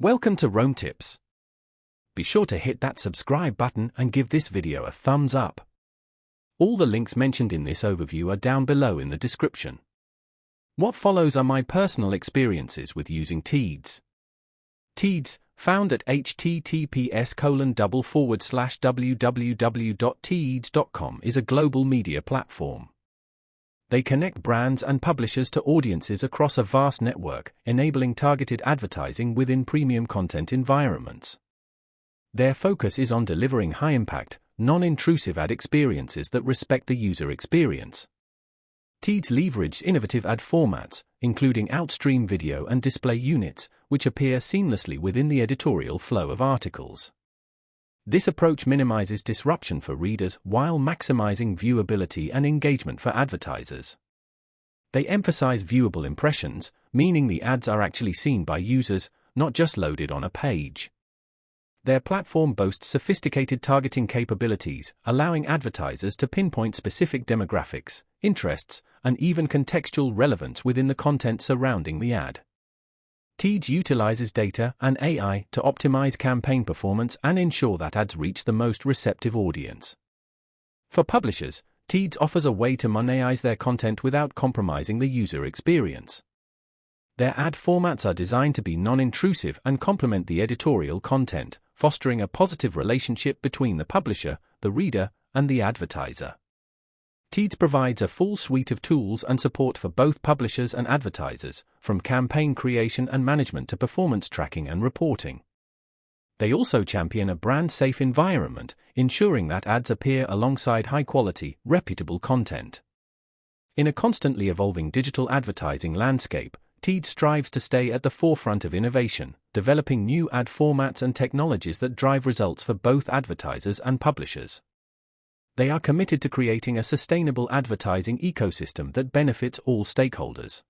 Welcome to Rome Tips. Be sure to hit that subscribe button and give this video a thumbs up. All the links mentioned in this overview are down below in the description. What follows are my personal experiences with using Teads. Teads, found at https://www.teads.com, is a global media platform. They connect brands and publishers to audiences across a vast network, enabling targeted advertising within premium content environments. Their focus is on delivering high-impact, non-intrusive ad experiences that respect the user experience. Teads leverages innovative ad formats, including outstream video and display units, which appear seamlessly within the editorial flow of articles. This approach minimizes disruption for readers while maximizing viewability and engagement for advertisers. They emphasize viewable impressions, meaning the ads are actually seen by users, not just loaded on a page. Their platform boasts sophisticated targeting capabilities, allowing advertisers to pinpoint specific demographics, interests, and even contextual relevance within the content surrounding the ad. Teads utilizes data and AI to optimize campaign performance and ensure that ads reach the most receptive audience. For publishers, Teads offers a way to monetize their content without compromising the user experience. Their ad formats are designed to be non-intrusive and complement the editorial content, fostering a positive relationship between the publisher, the reader, and the advertiser. Teads provides a full suite of tools and support for both publishers and advertisers, from campaign creation and management to performance tracking and reporting. They also champion a brand-safe environment, ensuring that ads appear alongside high-quality, reputable content. In a constantly evolving digital advertising landscape, Teads strives to stay at the forefront of innovation, developing new ad formats and technologies that drive results for both advertisers and publishers. They are committed to creating a sustainable advertising ecosystem that benefits all stakeholders.